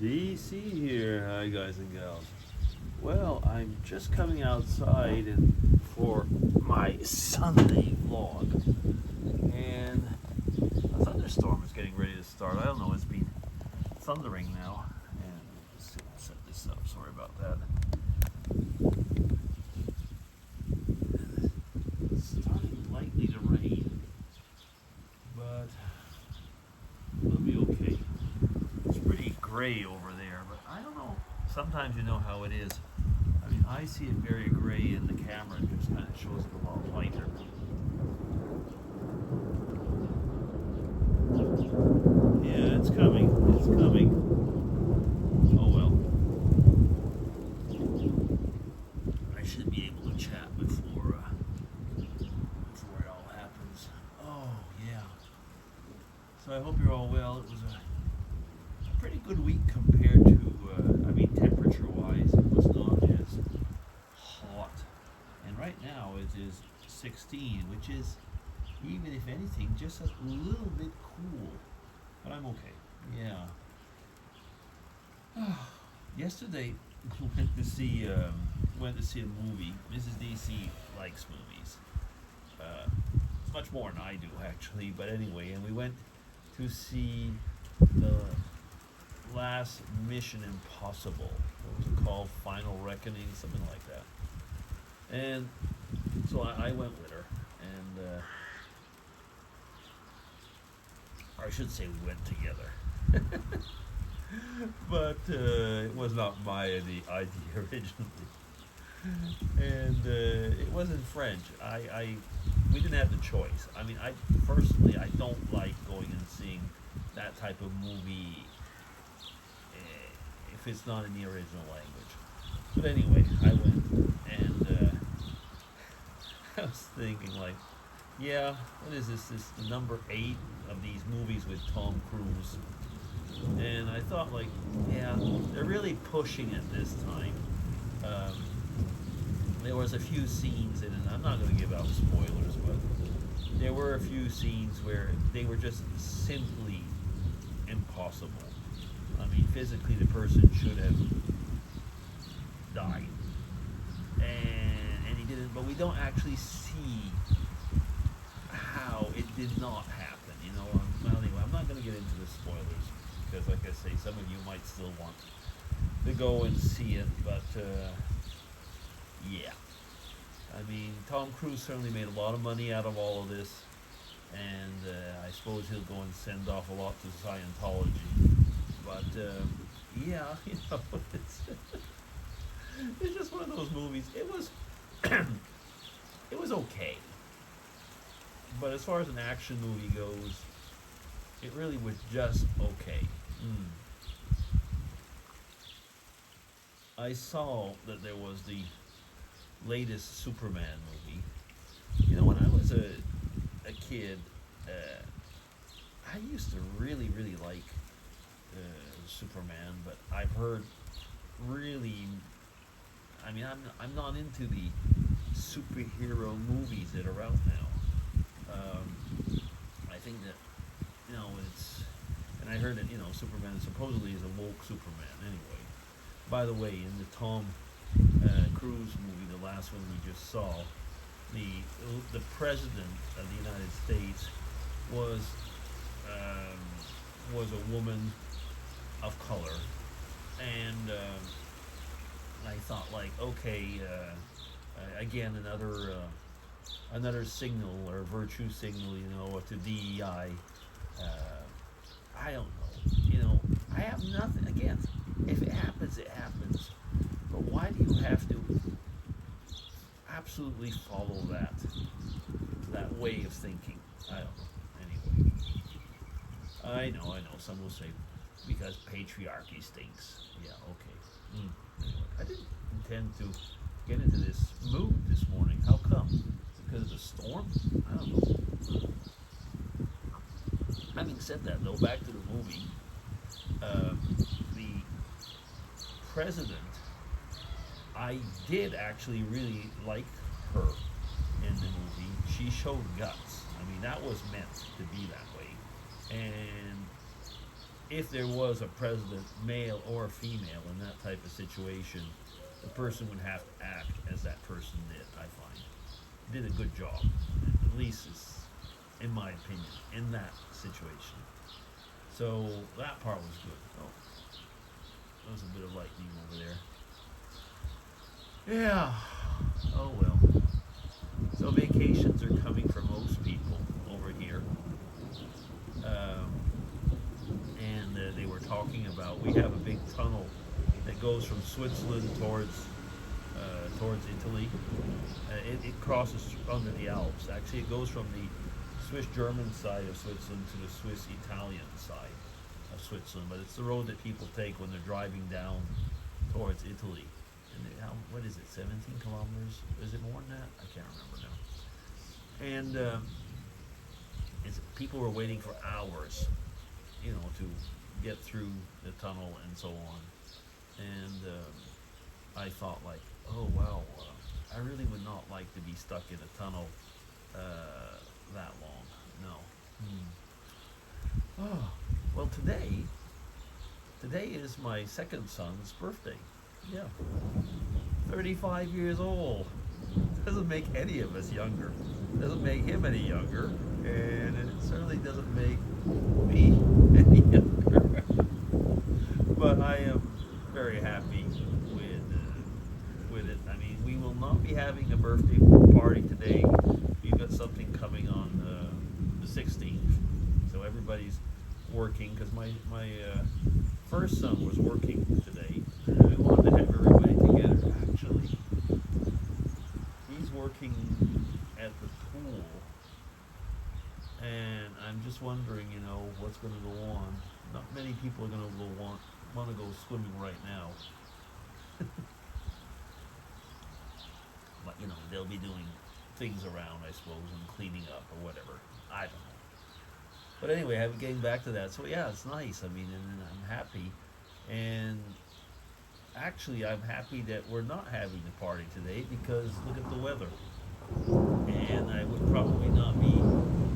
DC here. Hi, guys and gals. Well, I'm just coming outside and for my Sunday vlog, and a thunderstorm is getting ready to start. I don't know. It's been thundering now, and let's set this up. Sorry about that. It's starting lightly to rain, but it'll be okay. It's pretty gray over there, but I don't know. Sometimes you know how it is. I mean, I see it very gray in the camera. It just kind of shows it a lot lighter. Yeah, it's coming. It's coming. Oh well. I should be able to chat before it all happens. Oh yeah. So I hope you're all well. It was a pretty good week compared to, temperature-wise, it was not as hot. And right now it is 16, which is, even if anything, just a little bit cool. But I'm okay. Yeah. Yesterday, went to see a movie. Mrs. DC likes movies. Much more than I do, actually. But anyway, and we went to see the last Mission Impossible. What was it called? Final Reckoning, something like that. And so I went with her, and or I should say we went together. But it was not my idea originally. And it was in French. We didn't have the choice. I mean, I personally, I don't like going and seeing that type of movie if it's not in the original language. But anyway, I went, and I was thinking, like, yeah, what is this? This is the number 8 of these movies with Tom Cruise. And I thought, like, yeah, they're really pushing it this time. There was a few scenes in it. I'm not going to give out spoilers, but there were a few scenes where they were just simply impossible. I mean, physically, the person should have died, and he didn't. But we don't actually see how it did not happen. You know. Well, anyway, I'm not going to get into the spoilers because, like I say, some of you might still want to go and see it. But yeah, I mean, Tom Cruise certainly made a lot of money out of all of this, and I suppose he'll go and send off a lot to Scientology. But yeah, you know, it's just one of those movies. It was it was okay, but as far as an action movie goes, it really was just okay. I saw that there was the latest Superman movie. You know, when I was a kid, I used to really like Superman, but I've heard really. I mean, I'm not into the superhero movies that are out now. I think that, you know, and I heard that, you know, Superman supposedly is a woke Superman anyway. By the way, in the Tom Cruise movie, the last one we just saw, the president of the United States was a woman of color, and I thought, like, okay, again, another signal or virtue signal, you know, to DEI. I don't know, you know, I have nothing against. If it happens, it happens. But why do you have to absolutely follow that way of thinking? I don't know. Anyway, I know. Some will say because patriarchy stinks. Yeah, okay. Anyway, I didn't intend to get into this mood this morning. How come? Is it because of the storm? I don't know. Having said that, though, back to the movie. The president, I did actually really like her in the movie. She showed guts. I mean, that was meant to be that way. And if there was a president, male or female, in that type of situation, the person would have to act as that person did. I find did a good job, at least is, in my opinion, in that situation. So that part was good. Oh, there was a bit of lightning over there. Yeah. Oh well. So vacations are coming for most people over here. Um, and they were talking about we have a big tunnel that goes from Switzerland towards Italy. It crosses under the Alps. Actually, it goes from the Swiss-German side of Switzerland to the Swiss-Italian side of Switzerland. But it's the road that people take when they're driving down towards Italy. And what is it, 17 kilometers? Is it more than that? I can't remember now. And people were waiting for hours, to get through the tunnel and so on. And I thought, like, oh wow, I really would not like to be stuck in a tunnel that long. No. Oh, well, today is my second son's birthday. Yeah, 35 years old. Doesn't make any of us younger. Doesn't make him any younger, and it certainly doesn't make me any younger. But I am very happy with it. I mean, we will not be having a birthday party today. We've got something coming on the 16th, so everybody's working because my first son was working today. We wanted to have everybody together. Actually, he's working at the pool, and I'm just wondering, what's going to go on. Not many people are going to want to go swimming right now. But they'll be doing things around, I suppose, and cleaning up or whatever. I don't know. But anyway, getting back to that. So yeah, it's nice. I mean, and I'm happy. And actually, I'm happy that we're not having the party today because look at the weather. And I would probably not be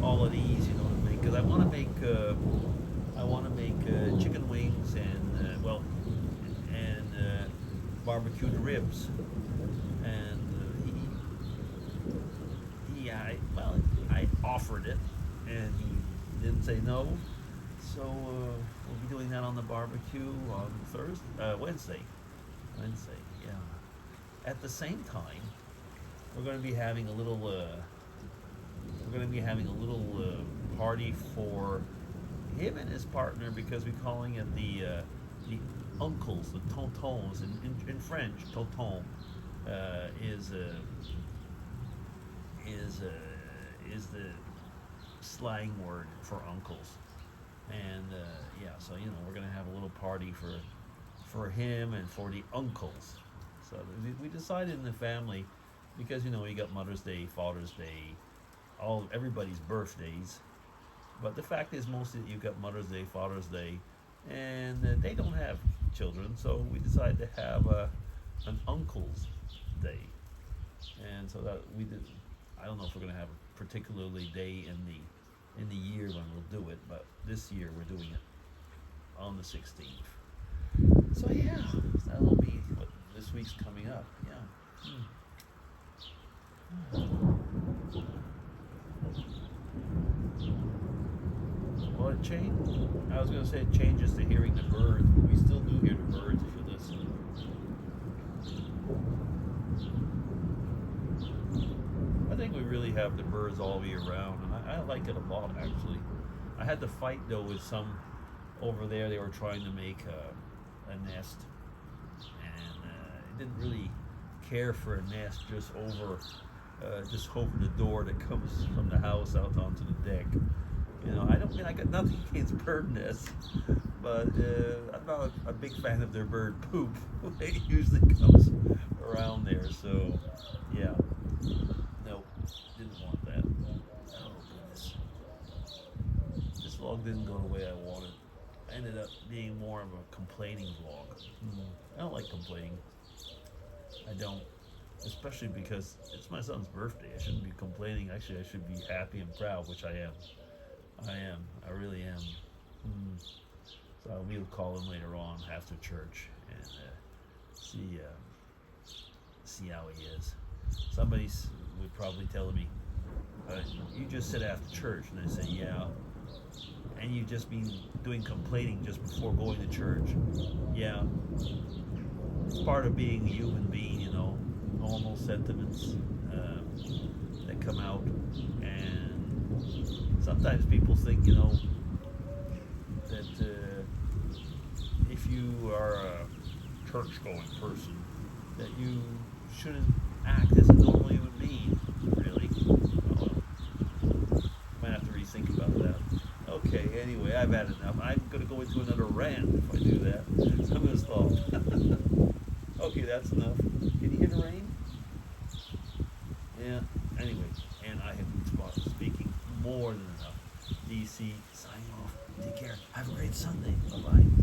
all at ease, to make, because I want to make chicken wings and barbecued ribs. And I offered it, and he didn't say no. So we'll be doing that on the barbecue on Wednesday. Wednesday, yeah. At the same time, we're going to be having a little. Party for him and his partner because we're calling it the uncles, the tontons in French. Tonton is the slang word for uncles, and so we're gonna have a little party for him and for the uncles. So we decided in the family because you got Mother's Day, Father's Day, everybody's birthdays, but the fact is mostly you've got Mother's Day, Father's Day, and they don't have children, so we decided to have an uncle's day, and so that we did. I don't know if we're gonna have a particularly day in the year when we'll do it, but this year we're doing it on the 16th. So yeah, that'll be what this week's coming up. Yeah. Well, it changed. I was gonna say it changes to hearing the birds, but we still do hear the birds if you listen. I think we really have the birds all year round, and I like it a lot, actually. I had to fight, though, with some over there. They were trying to make a nest, and didn't really care for a nest just over the door that comes from the house out onto the deck. I got nothing against bird nests, but I'm not a big fan of their bird poop. It usually comes around there, so yeah. Nope, didn't want that. Oh goodness. This vlog didn't go the way I wanted. I ended up being more of a complaining vlog. I don't like complaining. I don't. Especially because it's my son's birthday. I shouldn't be complaining. Actually, I should be happy and proud, which I am. I really am. So we'll call him later on after church and see how he is. Somebody would probably tell me, you just said after church, and I say, yeah. And you've just been doing complaining just before going to church. Yeah. It's part of being a human being, you know. Normal sentiments that come out. And sometimes people think, you know, that if you are a church-going person, that you shouldn't act as a normal human being, really. Might have to rethink about that. Okay, anyway, I've had enough. I'm going to go into another rant if I do that. I'm going to stop. Okay, that's enough. Can you hear the rain? Yeah, anyway, and I have been speaking more than enough. DC, signing off. Take care. Have a great Sunday. Bye-bye.